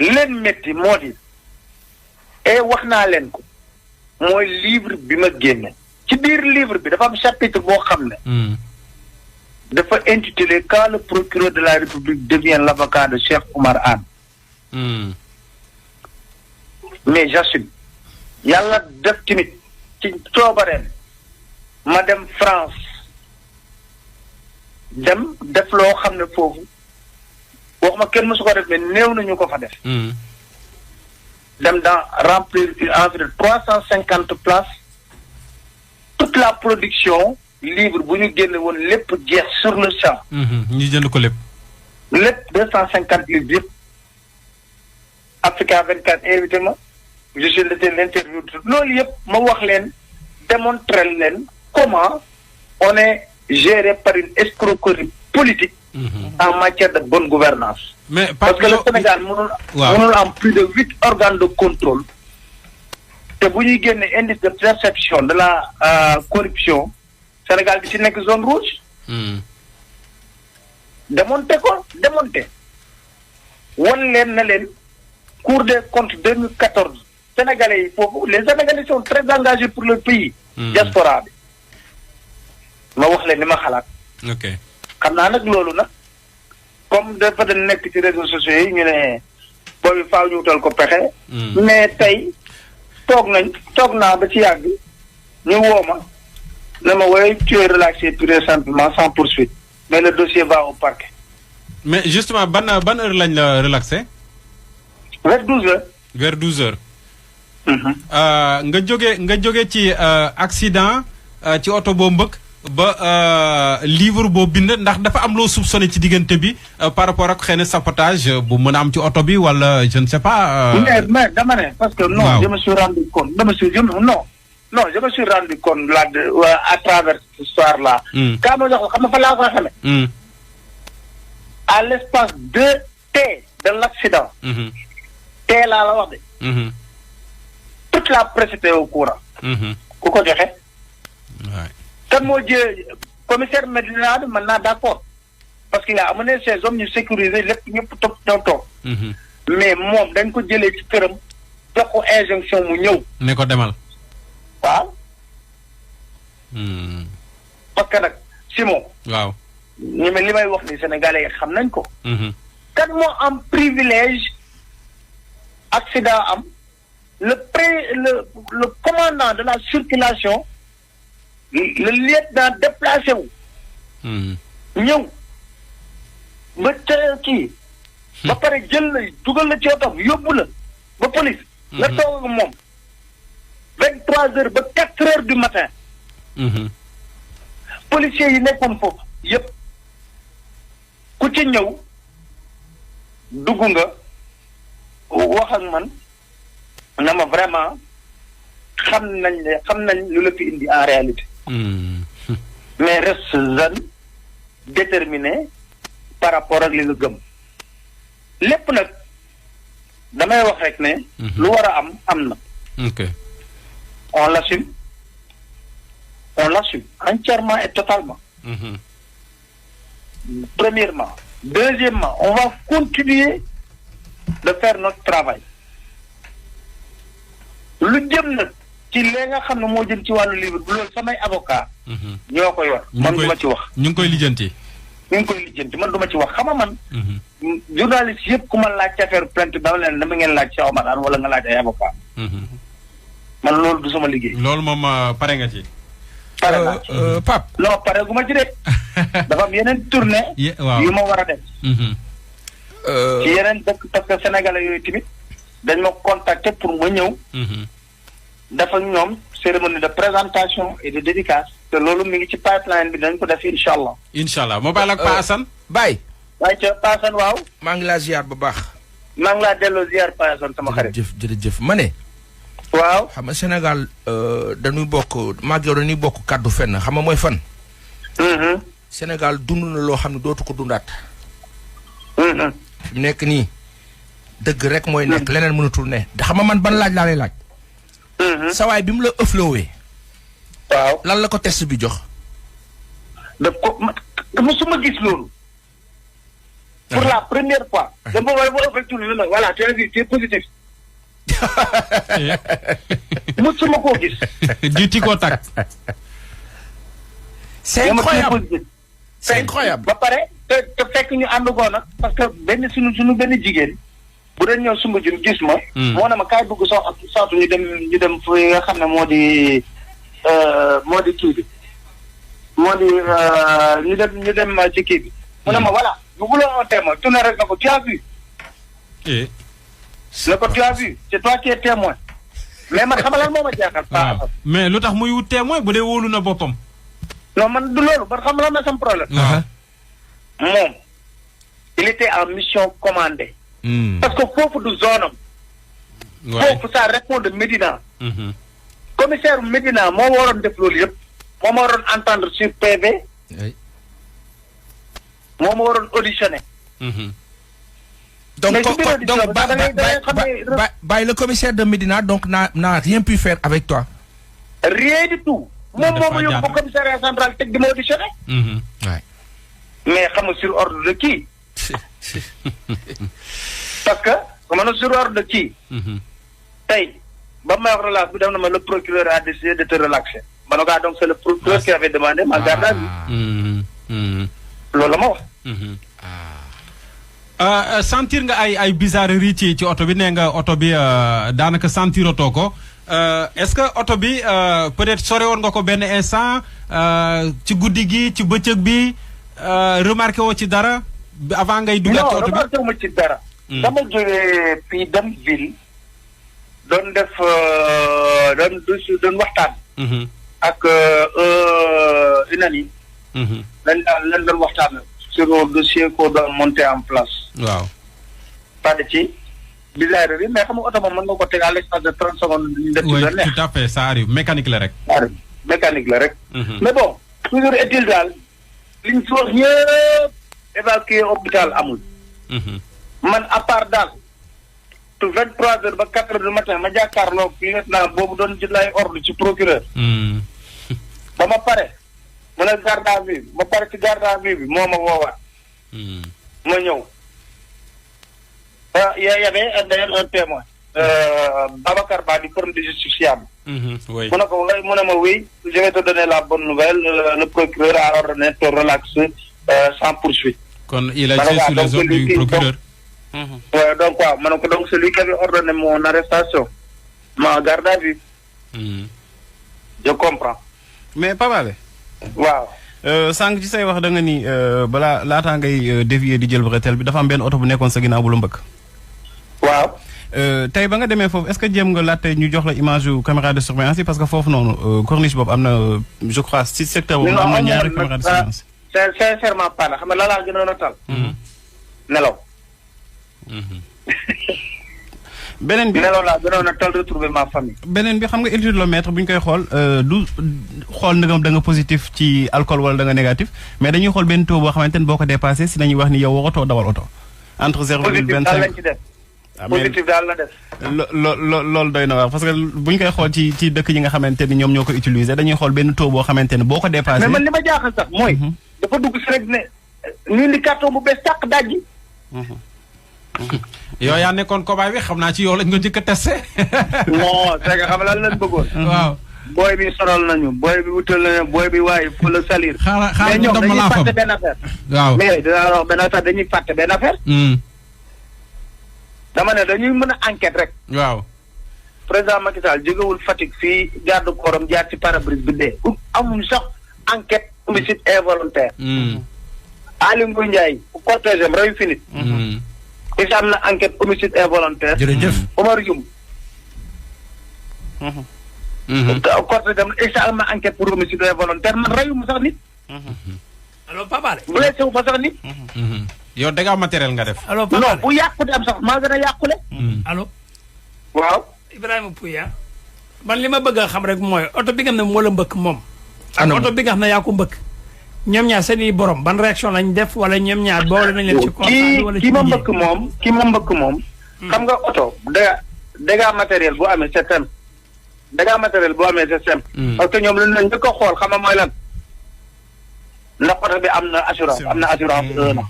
leen métti moo di wax naa leen ko mooy livre bi ma génne ci biir livre bi dafa am chapitre boo xam ne dafa intitulé quand le procureur de la République devient l'avocat de Cheikh Oumar Anne. Mais j'assume yàlla def tamit ci coobareem ma dem France dem def loo xam ne foofu waxuma kenn mësu ko def mais néew nañu ko fa def. dem dans remplir environ 350 places toute la production livre bu ñu génne woon lépp jeex sur le champ. ñu jënd ko lépp. lépp 250 livres yëpp. Africa 24 invité ma je suis l'interview loolu yëpp ma wax leen démontrer leen comment on est géré par une escroquerie politique. En matière de bonne gouvernance. Mais parce que le Sénégal mënul am plus de 8 organes de contrôle. te bu ñuy génne indice de perception de la corruption Sénégal bi ci nekk zone rouge. démonté ko démonté. wan leen na leen Cour des comptes 2014 Sénégalais yi foofu les Sénégalais sont très engagés pour le pays. diaspora bi. ma wax leen ni ma xalaat. ok xam naa nag loolu nag comme dafa da nekk ci réseaux sociaux yi ñu ne boobu faaw ñu wutal ko pexe. mais tey toog naa ba ci yàgg ñu woo ma ne ma woy tu es relaxé pur et simplement sans poursuite mais le dossier va au parquet. mais justement ban heure lañ la relaxé. vers 12 heures. vers 12 heures. nga jóge ci accident ci oto boo mbëkk ba livre boo bind ndax dafa am loo soupçonné ci diggante bi par rapport ak xëy na sabotage bu mën a am ci oto bi wala je ne sais pas. mais dama ne parce que non. Wow. Je me suis rendu compte je me suis rendu compte là à travers cette histoire là. kaa ma jox xam nga fa laa ko xamee. à l'espace de T de l'accident. T laa la wax de. toute la presse était au courant. ku ko joxe. kan moo jël commissaire Medina bi mën naa d'accord parce qu'il a amené ses hommes ñu sécuriser lépp ñëpp topp ñoo toog. mais moom dañ ko jëlee ci këram jox ko injonction mu ñëw. ne ko demal. waaw. parce que nag Simon. waaw. li may wax ni Sénégalais yi xam nañ ko. kan moo am privilège accident am le commandant de la circulation. le lieutenant déplacé wu. ñëw ba kii. ba pare jël la dugal la ci oto yóbbu la ba police. nga toog ak moom 23 heures ba 4 heures du matin. policiers yi nekkoon foofu yëpp ku ci ñëw dugg nga wax ak man na ma vraiment xam nañ lu la fi indi en réalité. mais reste zen déterminé par rapport ak li nga gëm lépp nag damay wax rek ne. lu war a am na. ok on l'assume entièrement et totalement. Premièrement. Deuxièmement, on va continuer de faire notre travail. lu jëm nag ci li nga xam ne moo jëm ci wàllu livre bu loolu samay avocat ñoo ko yor man du ma ci wax. ñu ngi koy lijjanti. man du ma ci wax xam nga man. journaliste yëpp ku ma laaj ci affaire plainte dama leen dama ngeen laaj Cheikh Oumar Anne wala nga laaj ay avocat. man loolu du sama liggéey. loolu moom pare nga ci. pare naa ci Pape. non pare gu ma ci de dafa am yeneen tournée. yu ma war a def. ci yeneen dëkk parce que sénégalais yooyu tamit dañ ma contacter pour ma ñëw. dafa ñoom cérémonie de présentation et de dédicace. te loolu mi ngi ci pipeline bi dañ ko def incha allah. incha allah moo bàyyi la ak Pa Assane. Baye. waaye ca Pa Assane waaw. maa ngi laa ziar bu baax. maa ngi laa delloo ziar Pa Assane sama xarit. jërëjëf ma ne. waaw xam nga Sénégal dañuy bokk maag yow dañuy bokk kàddu fenn xam nga mooy fan. Sénégal dund na loo xam ne dootu ko dundaat. ñu nekk nii dëgg rek mooy nekk leneen mënatul ne xam nga man ban laaj laa lay laaj. sawaay bi mu la ëfloowee. waaw lan la ko test bi jox. daf ko musuma gis loolu. pour la première fois. dama voilà tu as vu tu es positif. musuma koo gis. du tiko tak. c'est incroyable c'est incroyable. ba pare te fekk ñu ànd ko nag parce que benn suñu benn jigéen. bu doon ñëw sumba jun gis ma. moo ne ma kaay dugg soxtu ñu dem fu nga xam ne moo di kii bi. moo di ñu dem ci kii bi. mu ne ma voilà nous voulons un témoin tourné rek na ko tu as vu. ne ko tu as vu c'est toi qui es témoin. mais man xam nga lan moo ma jaaxal. mais lu tax muy wut témoin bu dee wóolu na boppam. non man du loolu man xam nga lan ma sam problème. moom il était en mission commandée. parce que foofu du zone am. foofu ça répond de Médina. commissaire Médina moo waroon def loolu yëpp. moo ma waroon entendre sur PV. moo ma waroon auditionner. donc le commissaire de Médina donc n'a rien pu faire avec toi. rien du tout. moom moo ma yóbbu ba commissariat central teg di ma auditionner. mais xam nga sur ordre de qui. parce que comme on sur ordre de qui. tey ba may wax relâche bi dem na ma le procureur a décidé de te relaxer. ma ne ko donc c'est le procureur qui avait demandé ma garde à vue. loolu la ma wax. sentir nga ay bizarrerie ci oto bi nee nga oto bi daanaka sentirotoo ko est-ce que oto bi peut-être sore woon nga ko benn instant ci guddi gi ci bëccëg bi remarqué woo ci dara avant ngay duggaat ci oto bi. non remarqué wu ma ci dara. dama jógee fii dem ville doon def doon waxtaan. ak une amie. lan doon waxtaan sur le dossier qu'on doit monter en place. waaw. pas de ci bizarrerie mais xam nga oto moom mën nga ko teg à l'espace de 30 secondes. oui tout à fait ça arrive mécanique la rek. mécanique la rek. mais bon toujours est-il daal li ñu fi wax ñëpp évacué hôpital amul. man à part daal te 23 heures ba 4 heures du matin ma jàkkaarloo lieutenant boobu doon jël ay ordre ci procureur. ba ma pare mu ne garde à vue ma pare ci garde à vue bi moo ma woowaat. ma ñëw. y avait d'ailleurs un témoin. Babacar Ba du Forum du Justiciable. oui mu ne ko mu ne ma oui je vais te donner la bonne nouvelle le procureur a ordonné te relaxer sans poursuite. kon il a été sous les ordres du procureur. donc waaw ma ne ko donc celui qui avait ordonné mon arrestation ma garde à vue. je comprends. mais Pape waaw. sànq ci say wax da nga ni balaa laataa ngay dévier di jël bretel bi dafa am benn oto bu nekkoon sa ginnaaw bu la mbëkk. waaw. tey ba nga demee foofu est-ce que jéem nga laajte ñu jox la image yu caméra de surveillance yi parce que foofu noonu corniche boobu am na je crois ci secteur boobu am na ñaari caméra de surveillance. sincèrement pas la xam nga la laa gënoon a tal. nelaw. beneen bi nelaw laa gënoon a tal retrouver ma famille. beneen bi xam nga éthylomètre bu ñu koy xool du xool ndegam da nga positif ci alcool wala da nga négatif mais dañuy xool benn taux boo xamante ne boo ko dépassé si nañuy wax ni yow waratoo dawal oto. entre 0,25 positif daal la def. loolu doy na waar parce que bu ñu koy xool ci dëkk yi nga xamante ni ñoom ñoo ko utiliser dañuy xool benn taux boo xamante ne boo ko dépassé. mais man li ma jaaxal sax mooy. dafa dugg si rek ne ñu indi carton bu bees tàq dajji. yow yaa nekkoon cobaye bi xam naa ci yow lañ ko njëkk a testé. non c'est que xam lan lañ bëggoon. waaw. booy bi sonal nañu booy bi wutal nañu booy bi waaye faut le salir. xaaral ñu dem dañuy fàtte benn affaire. waaw mais dinaa wax benn affaire dañuy fàtte benn affaire. dama ne dañuy mën a enquête rek. waaw. président Macky Sall jógewul Fatick fii garde corps jaar ci pare-brise bi dee. amuñu sax enquête homicide involontaire. Aly Ngouille Ndiaye cortège am reyu fi nit. is am na enquête homicide involontaire. jërëjëf Omar Youm. cortège am is am na enquête pour homicide involontaire man reyu mu sax nit. allo Papa Ale. blessé wu fa sax nit. yow dégâts matériel nga def. allo Papa non Ale. bu yàqute am sax maa gën a yàqule. allo waaw. Ibrahima Pouya. man li ma bëgg a xam rek mooy oto bi nga xam ne moo la mbëkk moom. ak Anam. oto bi nga xam ne yaa ko mbëkk. ñoom ñaar seen i borom ban réaction lañ def wala ñoom ñaar boole nañ leen ci constat wala ci ki ma liggéey. mbëkk moom ki ma mbëkk moom. xam nga oto dégâts matériel bu amee c'est simple. dégâts matériel bu amee c'est simple. parce que ñoom lu ñu njëkk a xool xam nga mooy lan. ndax oto bi am na assurance am na assurance 1 an.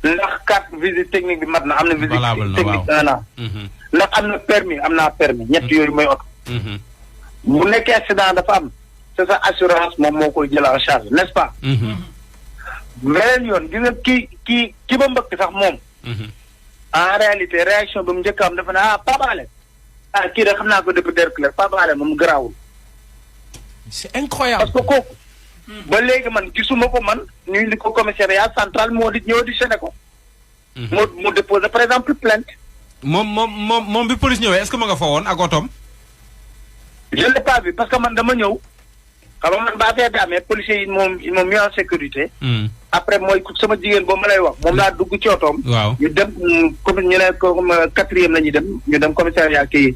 ndax carte visite technique bi mat na am na visite technique 1 an ndax am na permis am naa permis ñett yooyu mooy oto bu nekkee accident dafa am c'est sa assurance moom moo koy jël en charge n'est-ce pas beneen yoon gis nga ki ba mbëkk sax moom en réalité réaction ba mu njëkk am dafa ne Pape Alé kii de xam naa ko depuis Derklé Pape Alé moom garaawul c'est incroyable parce que kooku ba léegi man gisuma ko man ñu indi ko commissariat central moo di ñëw di séné ko mu déposé par exemple plainte moom bi police ñëwee est-ce que ma nga fa woon ak otoom je l'ai pas vu parce que man dama ñëw xam nga man ba affaire bi amee policiers yi moom mis en sécurité après mooy sama jigéen boobu ma lay wax moom laa dugg ci otoom waaw ñu dem comme ñu ne comme 4e la ñuy dem ñu dem commissariat kii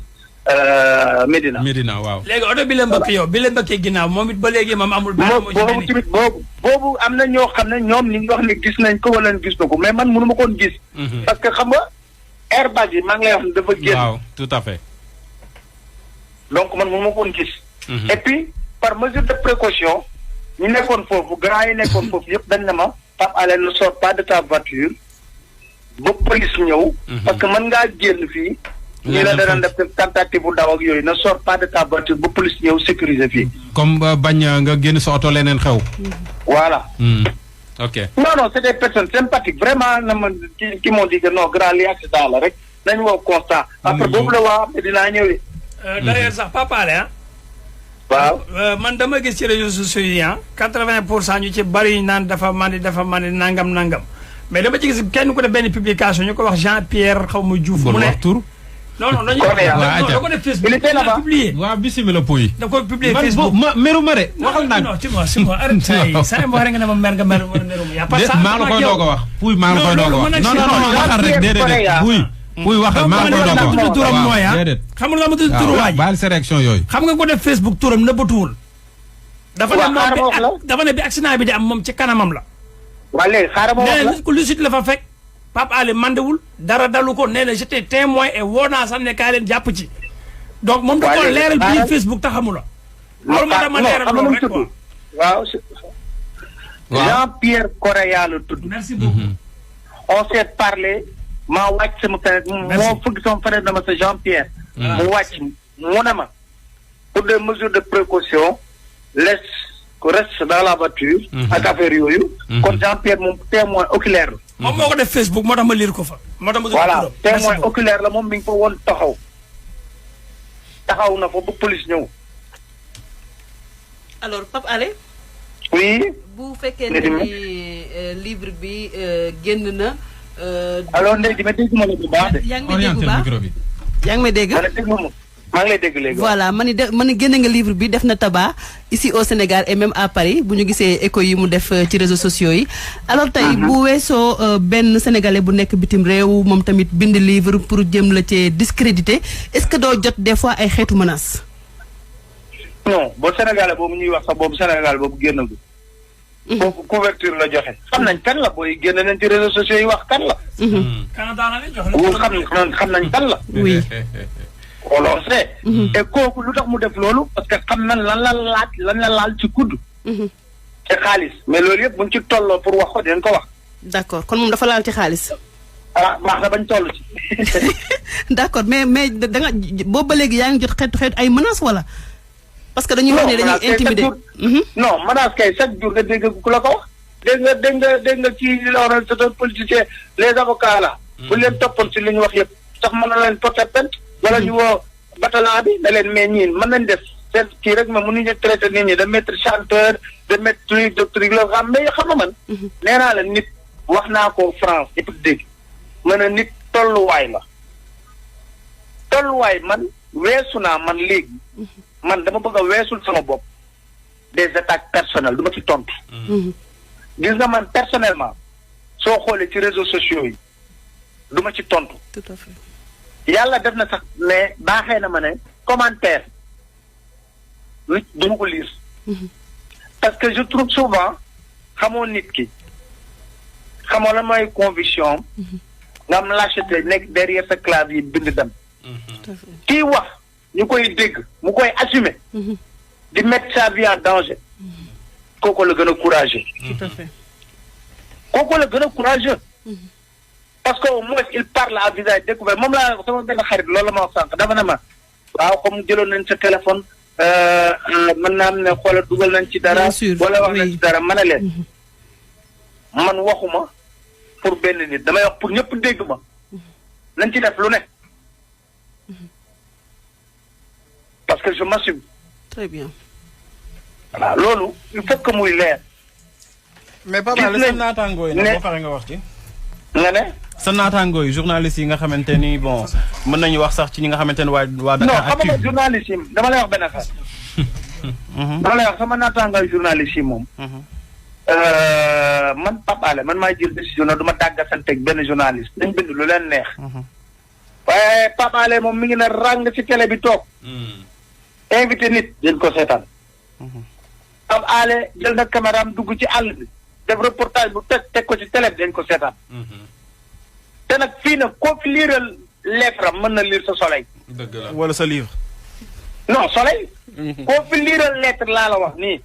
Médina waaw. léegi oto bi la mbëkk yow bi la mbëkkee ginnaaw moom it ba léegi moom amul. boobu tamit boobu am na ñoo xam ne ñoom ñu ngi wax ne gis nañ ko wala gis na ko mais man mënu ma koon gis. parce que xam nga airbag yi maa ngi lay wax ne dafa génn. waaw tout à fait. donc man mënu ma koon gis. et puis par mesure de précaution ñu nekkoon foofu grand yi nekkoon foofu yëpp dañ ne ma Pape Alé ne sort pas de ta voiture ba police ñëw. parce que mën ngaa génn fii. ñii la danañ def tentative bu daw ak yooyu ne sort pas de ta voiture ba police ñëw sécuriser fii. comme bañ nga génn sa oto leneen xew. voilà. ok non c'est des personnes sympathiques vraiment na ma ki m'ont dit que non grand li accident la rek nañu woo constat. après boobu la waa dinaa ñëwee. d'ailleurs sax Pape Alé waaw man dama gis ci réseaux sociaux yi 80% ñu ci bari naan dafa mandi nangam mais dama ci gis kenn ku def benn publication ñu ko wax Jean-Pierre xaw ma Diouf. mu ne tur. non dañu da ko def Facebook. il était là-bas waaw bisimilah Pouy. da ko publier Facebook man meru ma de. waxal naa non ci moi arrête saa mo nga ne ma mer nga mer ya pas ça maa la koy doog a wax. Pouy maa la koy doog a wax non waxal rek déedéet Pouy waxal maa la koy doog a wax turam mooy xam nga ma tudd turu waaj baal sa réaction yooyu. xam nga ko def Facebook turam nëbbatuwul. dafa ne bi accident bi di am moom ci kanamam la. waa léegi xaaral ma wax la nee na lu sit la fa fekk Pape Alé mandewul dara dalu ko nee na j'étais témoin et woo naa sax ne kaa leen jàpp ci. donc moom da ko leeral bi Facebook taxamu la. loolu moo tax ma leeral loolu rek quoi. waaw Jean-Pierre Correa la tudd. merci beaucoup. on s'est parlé maa wàcc sama frère moo fëgg sama frère dama sa Jean-Pierre. mu wàcc mu ne ma pour des mesures de précaution laisse ko reste dans la voiture. ak affaire yooyu. kon Jean-Pierre moom témoin oculaire la. moom moo ko def Facebook moo tax ma lire ko fa. moo tax ma voilà témoin oculaire la moom mi ngi fa woon taxaw na fa ba police ñëw. alors Pape Alé. oui. bu fekkee ni livre bi génn na. alors Ndeye Diagne dégg ma la bu baax de. yaa ngi may dégg bu baax yaa ngi may dégg. maa ngi lay dégg léegi. voilà ma ni génne nga livre bi def na tabac ici au Sénégal et même à Paris bu ñu gisee écho yi mu def ci réseaux sociaux yi. alors tey bu weesoo benn sénégalais bu nekk bitim réew moom tamit bind livre pour jëm la ci discréditer est-ce que doo jot des fois ay xeetu menaces. non boo sénégalais boobu ñuy wax sax boobu sénégalais boobu génn gu. foofu couverture la joxe. xam nañ kan la booy génn nañ ci réseaux sociaux yi wax kan la. Canada la jox la. xam nañ kan la. oui. on le sait. et kooku lu tax mu def loolu parce que xam nañ lan la laal ci kudd. ci xaalis mais loolu yëpp buñ ci tolloo pour wax ko dinañ ko wax. d'accord kon moom dafa laal ci xaalis. baax na bañ toll ci. d'accord mais da nga boobu ba léegi yaa ngi jot xeetu ay menaces wala. parce que dañuy wax ne dañuy intimider. non menace kay chaque jour nga dégg ku la ko wax. dégg nga ci c'est un politicien les avocats là. bu leen toppoon ci li ñu wax yëpp sax mën na leen porter plainte wala ñu woo batalan bi da leen mais ñiin mën nañ def seen kii rek ma mënuñu traité nit ñi de maître chanteur de maître truc de truc la xam mais xam nga man. nee naa la nit wax naa ko France yëpp dégg ma ne nit tolluwaay la tolluwaay man weesu naa man léegi man dama bëgg a weesul sama bopp des attaques personnelles du ma ci tontu. gis nga man personnellement soo xoolee ci réseaux sociaux yi du ma ci tontu. tout à fait. yàlla def na sax mais baaxee na ma ne commentaire lu du ma ko lire. parce que je trouve souvent xamoo nit ki xamoo la mooy conviction nga am lâcheté nekk derrière sa clavier bind dem. kii wax ñu koy dégg mu koy assumer. di mettre sa vie en danger. kooku la gën a courageux. tout à fait. kooku la gën a courageux. parce que au moins il parle à visage découvert moom laa sama benn xarit loolu ma wax sànq dafa ne ma waaw comme jëloon nañ sa téléphone mën naa am ne xoolal dugal nañ ci dara wala wax nañ ci dara ma ne leen man waxuma pour benn nit damay wax pour ñëpp dégg ma nañ ci def lu ne parce que je m'assume. Très bien. Voilà loolu il faut que muy leer. mais Papa la sa naataangoo yi nag boo pare nga wax ci. nga ne. sa naataangoo yi journalistes yi nga xamante ni bon mën nañu wax sax ci ñi nga xamante ni waa Dakar Actu. non xam nga journalistes yi dama lay wax benn affaire. dama lay wax sama naataangoo journalistes yi moom. man Pape Alé man maay jël décision na du ma dàggasanteeg benn journaliste dañ bind lu leen neex. waaye Pape Alé moom mi ngi ne ràng ci télé bi toog. invité nit dañ ko seetaan. Pape Alé jël na caméra am dugg ci àll bi def reportage bu teg ko ci télé bi dañ ko seetaan. te nag fii nag koo fi liiral lettre am mën na lire sa soleil. dëgg la wala sa livre. non soleil. koo fi liiral lettre laa la wax nii.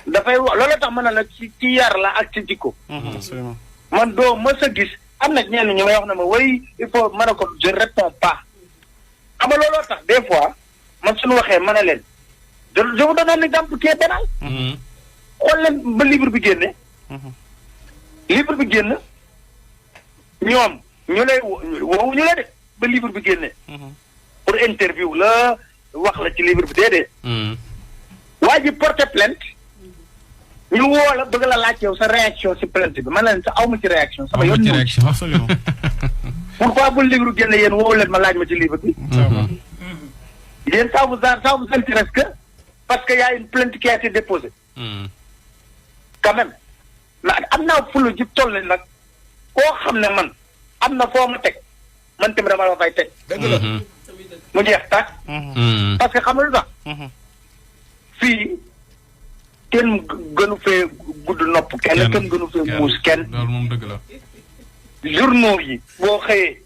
dafay wax loolu tax mën na la ci yar la ak ci jikko. man doo mës a gis am na ñenn ñu may wax ne ma way il faut mën a ko je réponds pas. xam nga looloo tax des fois man suñu waxee mën a leen je vous donne un exemple qui est banal. xool leen ba livre bi génne. livre bi génn ñoom ñu lay woowu ñu la de ba livre bi génne. pour interview la wax la ci livre bi déedéet. waa ji porté plainte ñu woo la bëgg la laaj yow sa réaction ci plainte bi man leen sa awma ci réaction. sama yoon réaction absolument. pourquoi bu livre génne yéen woowu leen ma laaj ma ci livre bi. yéen ça vous intéresse que parce que y a une plainte qui a été déposée. quand même mais am naa fulu ji toll ni nag koo xam ne man am na foo ma teg man tamit dama la fay teg. dëgg la. mu jeex tàkk. parce que xam nga lu tax. fii kenn gënu fee gudd nopp kenn gënu fee muus kenn. loolu moom dëgg la. journaux yi boo xëyee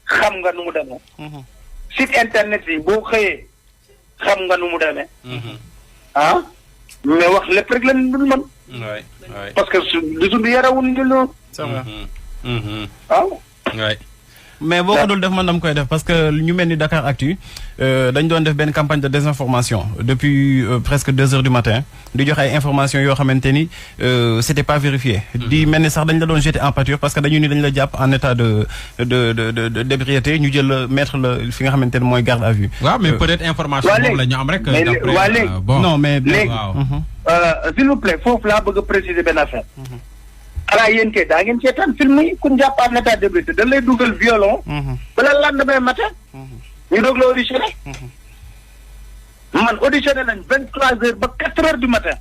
xam nga nu mu demee. site internet yi boo xëyee xam nga nu mu demee. ah mais wax lépp rek la ñu dul mën. waay waay. parce que du suñu yarawul ñu lool. c'est vrai. waaw. waay. mais boo ko dul def man dama koy def parce que ñu mel ni Dakar Actu dañ doon def benn campagne de désinformation depuis presque 2 heures du matin di joxe ay informations yoo xamante ni c'était pas vérifié. di mel ni sax dañ la doon jeter en pâture parce que dañu ni dañ la jàpp en état de d'ébriété ñu jël la mettre la fi nga xamante ne mooy garde à vue. waaw mais peut-être information boobu la ñu am rek. léegi bon non mais léegi s'il vous plaît foofu laa bëgg a préciser benn affaire. xanaa yéen kay daa ngeen seetaan film yi ku ñu jàpp en état d'ébriété dañ lay dugal violon. bala lendemain matin. ñu doog la auditionné. man auditionné nañ 23h ba 4h du matin.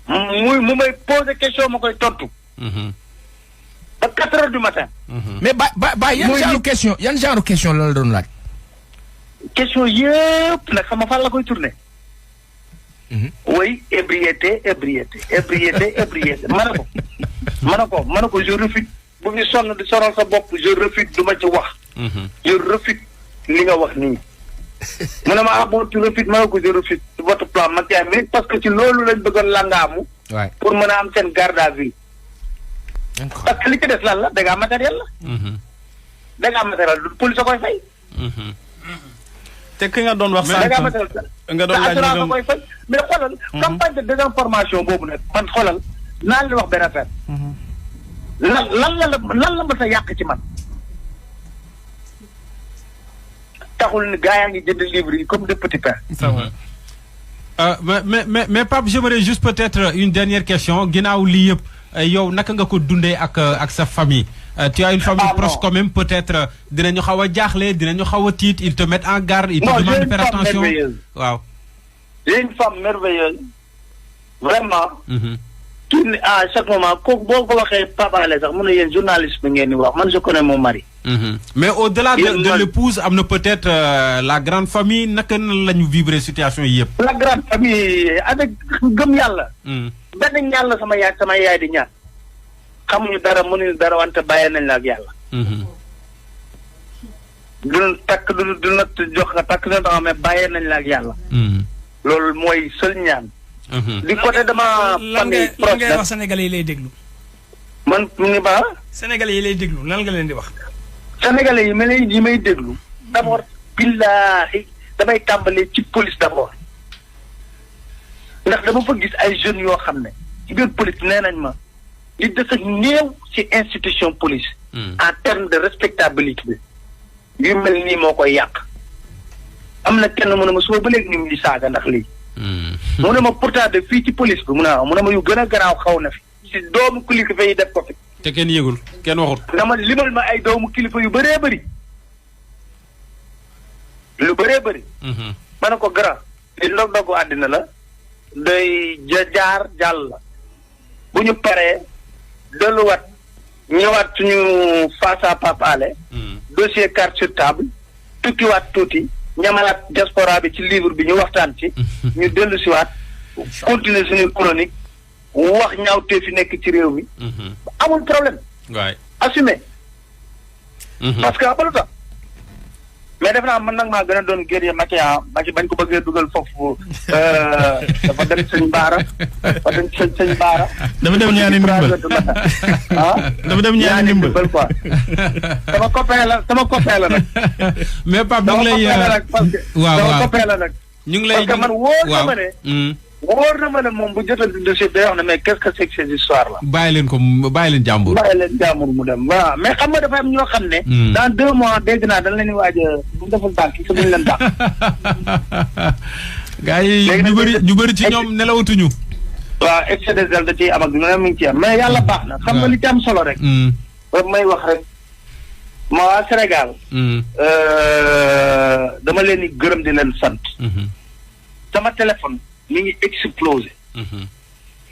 mu may poser question ma koy tontu. ba 4h du matin. mais ba yan genre question la doon laaj. question yëpp nag xam nga fan la koy tourné. oui ébriété ma ne ko je refuse bu fi sonn di sonal sa bopp je refuse du ma ci wax. je refuse li nga wax nii. mu ne ma bon tu refuses ma ne ko je refuse votre plan Machiavélique parce que ci loolu lañ bëggoon langaamu. pour mën a am seen garde à vue. parce que li ci des lan la dégâts matériel la. dégâts matériel du police a koy fay. te ki nga doon wax sànq nga doon laaj nga koy fay mais xoolal campagne de désinformation boobu nag man xoolal naa leen wax benn affaire lan la ma sa yàq ci man taxul ni gaa yaa ngi jënd livre yi comme de petit pain. mais Pape j'aimerais juste peut-être une dernière question ginnaaw lii yëpp yow naka nga ko dundee ak sa famille. Tu as une famille proche quand même peut-être dinañu xaw a jaaxle dinañu xaw a tiit ils te mettent en garde ils te demandent de faire attention. waaw. j'ai une femme merveilleuse vraiment. kii à chaque moment kooku boo ko waxee Pape Alé sax mu ne yéen journaliste bi ngeen di wax man je connais mon mari. mais au-delà de l'épouse am na peut-être la grande famille naka la ñu vivre situation yi yëpp. la grande famille avec gëm yàlla. benn ñaan la sama yaay di ñaan. xamuñu dara mënuñu dara wante bàyyee nañ la ak yàlla. du takk du na jox nga takk na tax mais bàyyee nañ la ak yàlla. loolu mooy seul ñaan. di côté dama famille proche lan ngay wax Sénégalais yi lay déglu. man ni ba. Sénégalais yi lay déglu lan nga leen di wax. Sénégalais yi may déglu d'abord billaahi damay tàmbalee ci police d'abord ndax dama fa gis ay jeunes yoo xam ne ci biir police nee nañ ma li des a néew ci institution police. en termes de respectabilité yu mel nii moo koy yàq. am na kenn mu ne ma suba ba léegi ni mu di saaga ndax lii. mu ne ma pourtant de fii ci police bi mu ne ma yu gën a garaaw xaw na fi. ci doomu kilifa yi def ko fi. te kenn yëgul kenn waxut. dama limal ma ay doomu kilifa yu bëree bëri. lu bëree bëri. ma ne ko grand. li ndog-ndogu àddina la. day jaar jàll la. bu ñu paree delluwaat ñëwaat suñu face à Pape Alé. dossier carte sur table. tukkiwaat tuuti. ñamalaat diaspora bi ci livre bi ñu waxtaan ci. ñu dellu siwaat continuer suñu chronique. wax ñaawtee fi nekk ci réew mi. amul problème. waay assumé. parce que abalu tax mais def naa man nag maa gën a doon guerrier Machian bañ ko bëggee dugal foofu dafa dem sëñ Baara dafa dem sëñ Baara. dafa dem ñaani ndimbal dafa dem ñaani ndimbal quoi. sama copain la nag. mais Pape ñu ngi lay waaw sama copain la nag. ñu ngi lay parce que man wóor na ma ne moom bu jotal di dossier day wax ne mais qu'est-ce que c'est que ces histoires là. bàyyi leen jàmbur. mu dem waaw mais xam nga dafa am ñoo xam ne. dans 2 mois dégg naa dañ leen di waaj a bu deful tànk yi buñ leen dàq. gars yi ñu bëri ci ñoom nelawatuñu. waaw excès de zèle da ciy am ak lu ne mu ngi ci am mais yàlla baax na. xam nga li ci am solo rek. may wax rek ma waa Sénégal. dama leen di gërëm di leen sant. sama téléphone mi ngi explosé.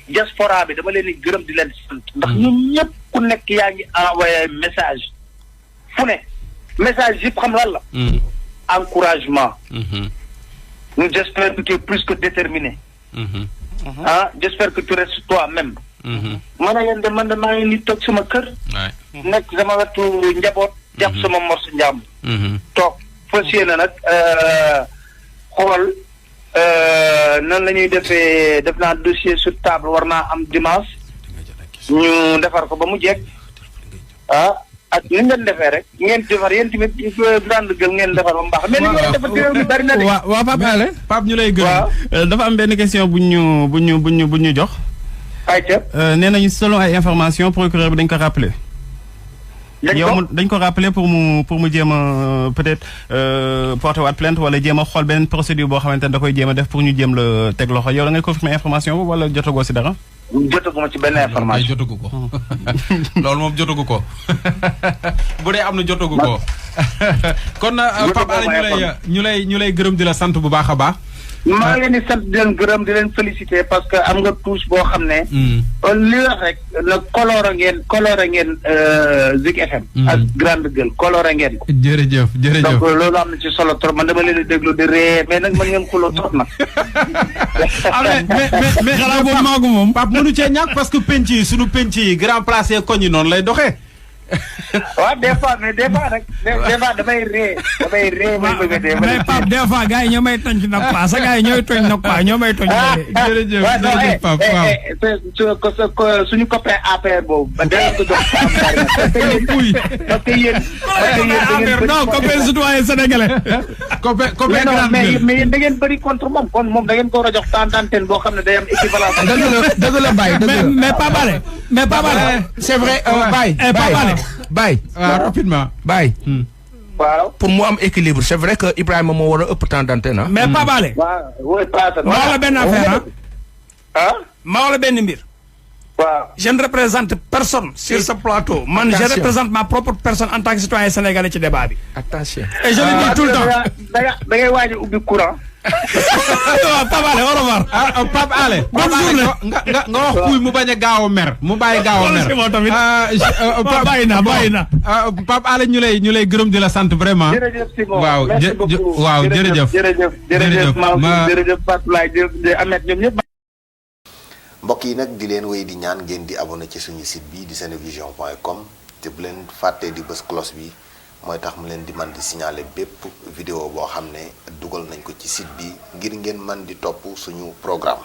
diaspora bi dama leen di gërëm di leen sant. ndax ñun ñëpp ku nekk yaa ngi envoyé message. fu ne message yëpp xam lan la. encouragement. j'espère que tu es plus que déterminé. J'espère que tu restes toi-même. man a yéen de man de maa ngi nii toog sama kër. nekk sama wetu njaboot. jàpp sama morsu njàmm. toog fas yéene nag xool. nan la ñuy defee def naa dossier sur table war naa am dimanche ñu defar ko ba mu jekk ak ni ngeen defee rek ngeen defar yéen tamit grande gueule ngeen defar ba mu baax. mais li ngeen defar ci réew mi bari na de. waaw Pape Alé. Pape ñu lay gërëm. dafa am benn question bu ñu jox. ayca. nee nañu selon ay information procureur bi dañ ko rappelé. dañ ko rappelé pour mu jéem a peut-être porter waat plainte wala jéem a xool beneen procédure boo xamante ne da koy jéem a def pour ñu jéem la teg loxo yow da ngay confirmer information boobu wala jotagoo si dara. jotaguma ci benn information. jotagu ko loolu moom jotagu ko bu dee am na jotagu ko. kon Pape Alé ñu lay gërëm di la sant bu baax a baax. maa ngi leen di sant di leen gërëm di leen féliciter parce que am nga touche boo xam ne. li wax rek la coloré ngeen Zik FM. ak grande gueule coloré ngeen ko. jërëjëf donc loolu am na ci solo trop man dama leen di déglu di ree mais nag man ngeen xuloo trop nag. mais xanaa boobu maagu moom. Pape mënu cee ñàkk parce que penc yi sunu penc yi grand place koñ yi noonu lay doxee. waaw des fois mais des fois nag des fois damay ree may bëgg a dee. mais Pape des fois gars yi ñoo may tooñ nag quoi sa gars yi ñooy tooñ nag quoi ñoo may tooñ. jërëjëf Pape waaw. suñu copain APR boobu ba dee ko jox parce que yéen non copain citoyen sénégalais. copain mais yéen da ngeen bëri contre moom kon moom da ngeen ko war a jox temps d'antenne boo xam ne day am équivalence. dëgg la Baye mais Pape Alé c'est vrai Baye rapidement Baye. waaw pour mu am équilibre c'est vrai que Ibrahima moo war a ëpp temps d'antenne. mais Pape Alé. waaw ma wax la benn affaire ma wax la benn mbir. waaw je ne représente personne sur ce plateau. man je représente ma propre personne en tant que citoyen sénégalais ci débat bi. attention. et je le dis tout le temps. da ngay waaj a ubbi courant. Pape Alé au revoir. Pape Alé. nga wax kuy mu bañ a gaaw a mer mu bàyyi gaaw a mer. bàyyi na. Pape Alé ñu lay gërëm di la sant vraiment. jërëjëf Simon waaw waaw jërëjëf. jërëjëf Fatou Laye jërëjëf Ahmed ñoom ñëpp. mbokk yi nag di leen wéy di ñaan ngeen di abonné ci suñu site bi di senevision.com te bu leen fàttee di bës cloche bi mooy tax mu leen di man di signaler bépp vidéo boo xam ne dugal nañ ko ci site bi ngir ngeen man di topp suñu programme